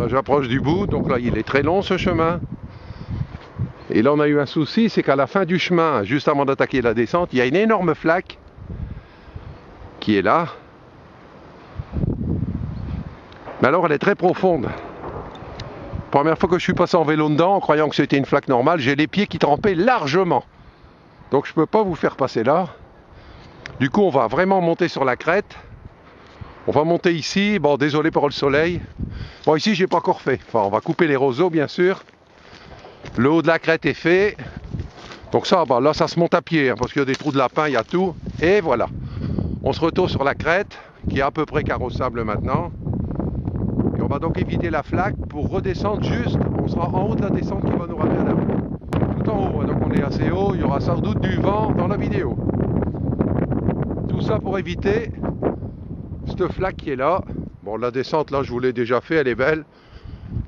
Voilà, j'approche du bout, donc là il est très long ce chemin. Et là on a eu un souci, c'est qu'à la fin du chemin, juste avant d'attaquer la descente, il y a une énorme flaque qui est là. Mais alors elle est très profonde. Première fois que je suis passé en vélo dedans, en croyant que c'était une flaque normale, j'ai les pieds qui trempaient largement. Donc je ne peux pas vous faire passer là. Du coup on va vraiment monter sur la crête. On va monter ici, bon désolé pour le soleil. Bon ici j'ai pas encore fait, enfin on va couper les roseaux bien sûr. Le haut de la crête est fait. Donc ça, bah, là ça se monte à pied, hein, parce qu'il y a des trous de lapin, il y a tout. Et voilà, on se retrouve sur la crête, qui est à peu près carrossable maintenant. Et on va donc éviter la flaque pour redescendre juste, on sera en haut de la descente qui va nous ramener à la route. Tout en haut, hein, donc on est assez haut, il y aura sans doute du vent dans la vidéo. Tout ça pour éviter cette flaque qui est là. Bon la descente là je vous l'ai déjà fait, elle est belle.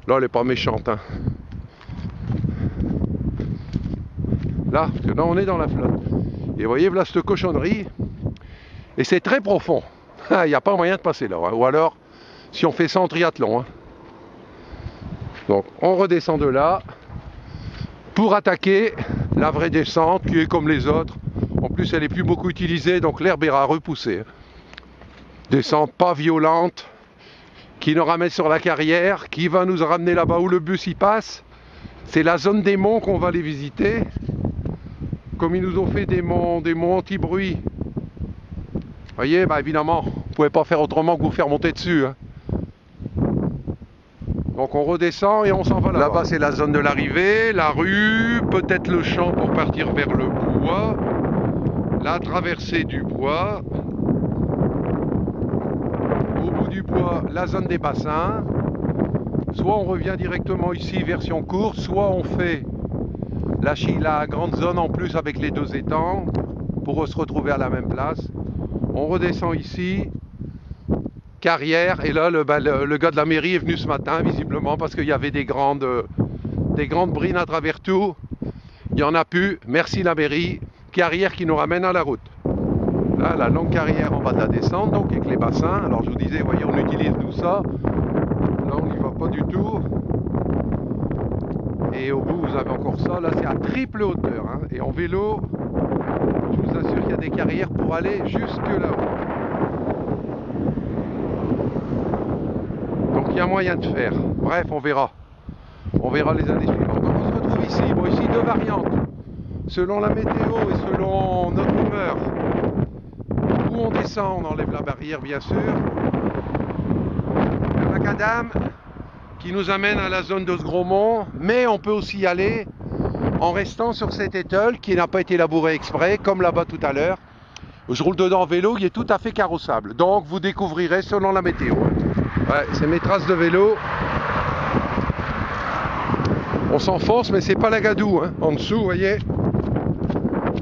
Là elle est pas méchante. Hein. Là, parce que là on est dans la flotte. Et vous voyez, voilà cette cochonnerie. Et c'est très profond. Il n'y a pas moyen de passer là. Hein. Ou alors, si on fait ça en triathlon. Hein. Donc, on redescend de là pour attaquer la vraie descente qui est comme les autres. En plus, elle est plus beaucoup utilisée, donc l'herbe ira repousser. Descente pas violente, qui nous ramène sur la carrière, qui va nous ramener là-bas où le bus y passe. C'est la zone des monts qu'on va aller visiter. Comme ils nous ont fait des monts anti-bruit. Vous voyez, bah évidemment, vous ne pouvez pas faire autrement que vous faire monter dessus. Hein. Donc on redescend et on s'en va là-bas. Là-bas c'est la zone de l'arrivée, la rue, peut-être le champ pour partir vers le bois, la traversée du bois. Au bout du bois, la zone des bassins. Soit on revient directement ici, version courte, soit on fait la grande zone en plus avec les deux étangs pour se retrouver à la même place. On redescend ici, carrière, et là le gars de la mairie est venu ce matin visiblement parce qu'il y avait des grandes brines à travers tout. Il n'y en a plus, merci la mairie. Carrière qui nous ramène à la route. Là la longue carrière en bas de la descente, donc avec les bassins. Alors je vous disais, voyez, on utilise tout ça. Là on n'y va pas du tout. Et au bout vous avez encore ça, là c'est à triple hauteur. Hein. Et en vélo, je vous assure qu'il y a des carrières pour aller jusque là-haut. Donc il y a moyen de faire. Bref, on verra. On verra les années suivantes. Donc on se retrouve ici. Bon, ici deux variantes. Selon la météo et selon notre humeur. Où on descend, on enlève la barrière bien sûr. Le macadam qui nous amène à la zone de ce gros mont. Mais on peut aussi y aller en restant sur cet étole qui n'a pas été labouré exprès, comme là-bas tout à l'heure. Je roule dedans en vélo, il est tout à fait carrossable. Donc vous découvrirez selon la météo. Ouais, c'est mes traces de vélo. On s'enfonce, mais c'est pas la gadoue. Hein. En dessous, vous voyez.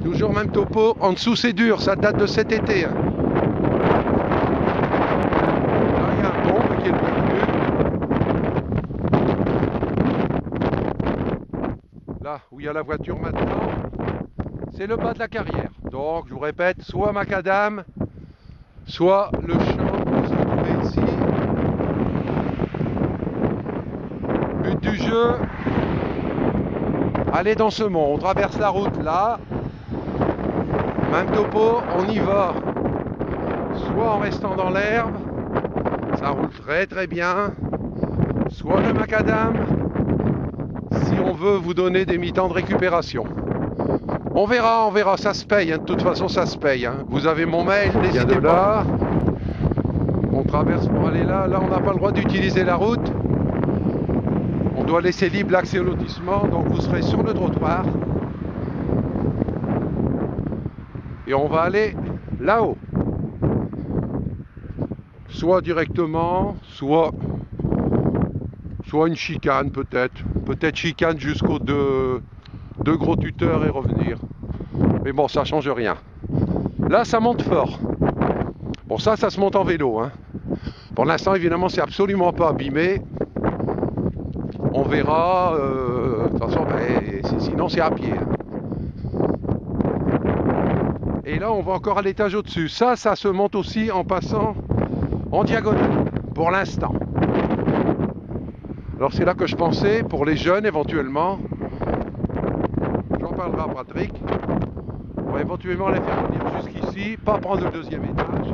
Toujours même topo. En dessous, c'est dur. Ça date de cet été. Hein. Là, il y a un pont qui est le bienvenu. Là où il y a la voiture maintenant, c'est le bas de la carrière. Donc, je vous répète, soit macadam, soit le champ qu'on se retrouve ici. But du jeu, aller dans ce mont. On traverse la route là. Même topo, on y va. Soit en restant dans l'herbe, ça roule très très bien. Soit le macadam, si on veut vous donner des mi-temps de récupération. On verra, ça se paye, hein. De toute façon ça se paye. Hein. Vous avez mon mail, n'hésitez pas. On traverse pour aller là, là on n'a pas le droit d'utiliser la route. On doit laisser libre l'accès au lotissement, donc vous serez sur le trottoir. Et on va aller là-haut. Soit directement, soit une chicane peut-être. Peut-être chicane jusqu'aux deux gros tuteurs et revenir. Mais bon, ça change rien. Là, ça monte fort. Bon, ça se monte en vélo. Hein. Pour l'instant, évidemment, c'est absolument pas abîmé. On verra. De toute façon, sinon, c'est à pied. Hein. Et là, on va encore à l'étage au-dessus. Ça se monte aussi en passant en diagonale. Pour l'instant. Alors c'est là que je pensais, pour les jeunes éventuellement, j'en parlerai à Patrick, on va éventuellement les faire venir jusqu'ici, pas prendre le deuxième étage.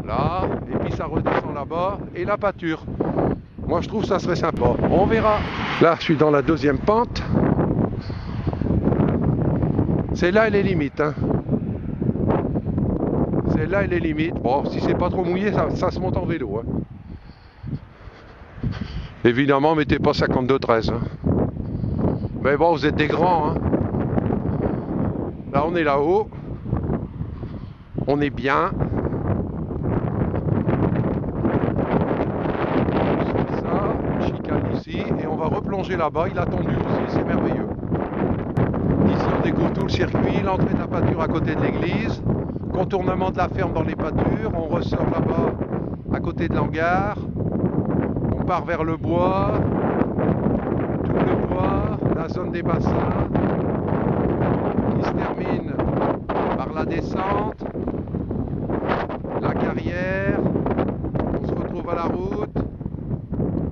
Là, et puis ça redescend là-bas, et la pâture. Moi je trouve que ça serait sympa, on verra. Là je suis dans la deuxième pente. C'est là les limites. Hein. C'est là les limites. Bon, si c'est pas trop mouillé, ça se monte en vélo. Hein. Évidemment, mettez pas 52-13. Hein. Mais bon, vous êtes des grands. Hein. Là, on est là-haut. On est bien. C'est ça, chicane ici. Et on va replonger là-bas. Il a tendu aussi, c'est merveilleux. Ici, on découvre tout le circuit. L'entrée de la pâture à côté de l'église. Contournement de la ferme dans les pâtures. On ressort là-bas à côté de l'hangar. On part vers le bois. Tout le bois. La zone des bassins. Qui se termine par la descente. La carrière. On se retrouve à la route.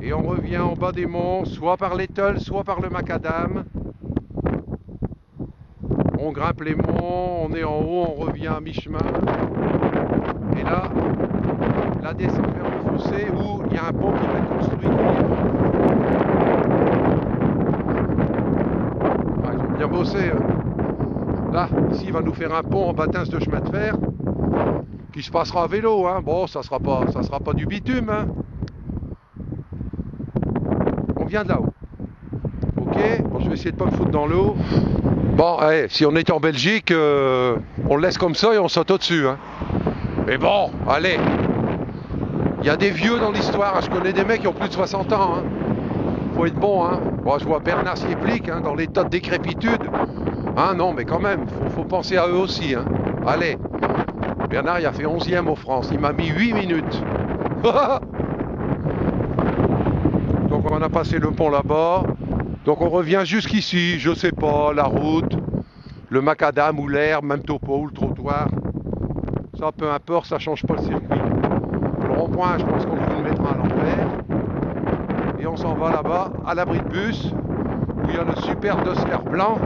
Et on revient en bas des monts, soit par l'Étole, soit par le macadam. On grimpe les monts, on est en haut, on revient à mi-chemin. Et là, la descente vers le fossé où il y a un pont qui va être construit. Ah, ils ont bien bossé. Là, ici, il va nous faire un pont en bâtisse de chemin de fer qui se passera à vélo. Hein. Bon, ça sera pas du bitume. Hein. On vient de là-haut. Ok, bon, je vais essayer de pas me foutre dans l'eau. Bon, allez, si on est en Belgique, on le laisse comme ça et on saute au-dessus. Hein. Mais bon, allez. Il y a des vieux dans l'histoire. Hein. Je connais des mecs qui ont plus de 60 ans. Hein. Faut être bon. Hein. Bon, je vois Bernard Sieplic hein, dans l'état de décrépitude. Hein, non, mais quand même, faut penser à eux aussi. Hein. Allez. Bernard, il a fait 11e au France. Il m'a mis 8 minutes. Donc on a passé le pont là-bas. Donc on revient jusqu'ici, je sais pas, la route, le macadam ou l'herbe, même topo ou le trottoir. Ça peu importe, ça change pas le circuit. Le rond-point, je pense qu'on vous le mettra à l'envers. Et on s'en va là-bas, à l'abri de bus, où il y a le super Duster blanc.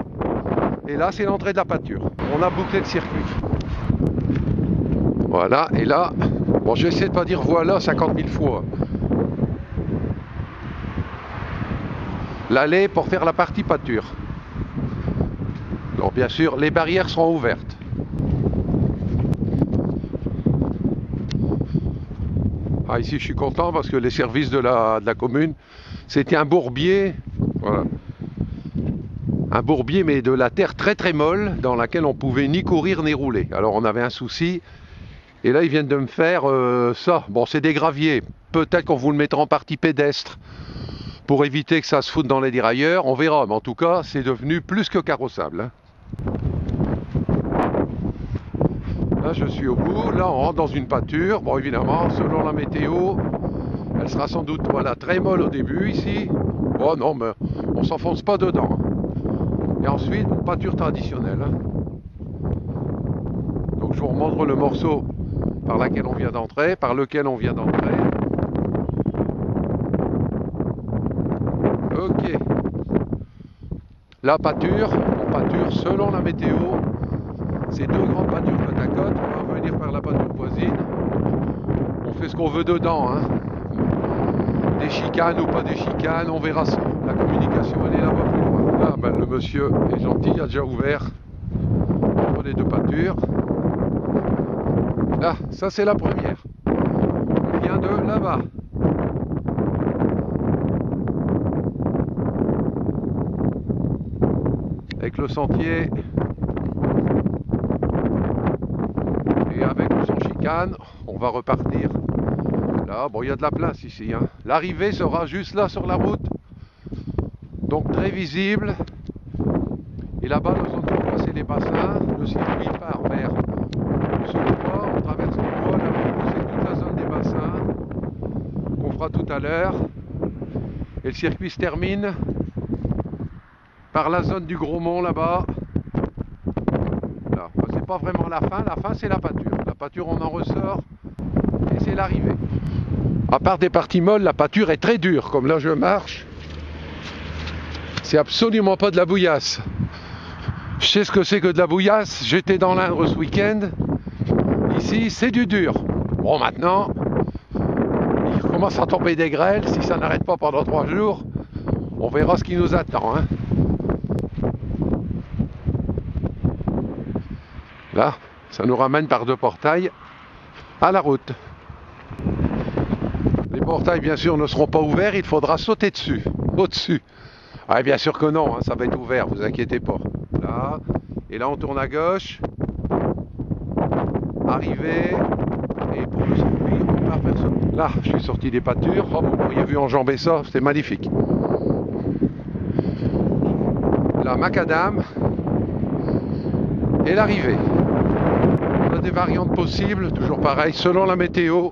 Et là, c'est l'entrée de la pâture. On a bouclé le circuit. Voilà, et là, bon, je vais essayer de pas dire voilà 50 000 fois. L'allée pour faire la partie pâture. Donc bien sûr, les barrières seront ouvertes. Ah, ici, je suis content parce que les services de la commune, c'était un bourbier, voilà. Un bourbier, mais de la terre très très molle, dans laquelle on pouvait ni courir ni rouler. Alors on avait un souci, et là ils viennent de me faire ça. Bon, c'est des graviers. Peut-être qu'on vous le mettra en partie pédestre, pour éviter que ça se foute dans les dérailleurs, on verra, mais en tout cas, c'est devenu plus que carrossable. Hein. Là, je suis au bout, là, on rentre dans une pâture. Bon, évidemment, selon la météo, elle sera sans doute voilà, très molle au début, ici. Bon, non, mais on s'enfonce pas dedans. Et ensuite, pâture traditionnelle. Hein. Donc, je vous remontre le morceau par lequel on vient d'entrer, Ok. La pâture, on pâture selon la météo. C'est deux grandes pâtures côte à côte. On va venir par la pâture voisine. On fait ce qu'on veut dedans. Hein. Des chicanes ou pas des chicanes, on verra ça. La communication, elle est là-bas plus loin. Là, ben, le monsieur est gentil, il a déjà ouvert entre les deux pâtures. Là, ça c'est la première. On vient de là-bas. Avec le sentier et avec ou sans chicane, on va repartir. Là, bon, il y a de la place ici. Hein. L'arrivée sera juste là sur la route, donc très visible. Et là-bas, nous allons passer les bassins. Le circuit part vers ce bois, on traverse le bois, là-bas, c'est toute la zone des bassins qu'on fera tout à l'heure. Et le circuit se termine par la zone du Gros Mont là-bas. Là, c'est pas vraiment la fin c'est la pâture. La pâture on en ressort et c'est l'arrivée. À part des parties molles, la pâture est très dure. Comme là je marche, c'est absolument pas de la bouillasse. Je sais ce que c'est que de la bouillasse. J'étais dans l'Indre ce week-end. Ici, c'est du dur. Bon, maintenant, il commence à tomber des grêles. Si ça n'arrête pas pendant 3 jours, on verra ce qui nous attend. Hein. Là, ça nous ramène par 2 portails à la route. Les portails, bien sûr, ne seront pas ouverts. Il faudra sauter dessus, au-dessus. Ah, bien sûr que non, hein, ça va être ouvert, vous inquiétez pas. Là, et là on tourne à gauche, arrivé, et pour le circuit, on part vers ce... Là, je suis sorti des pâtures, oh, vous m'auriez vu enjamber ça, c'était magnifique. La macadam, et l'arrivée. On a des variantes possibles, toujours pareil, selon la météo.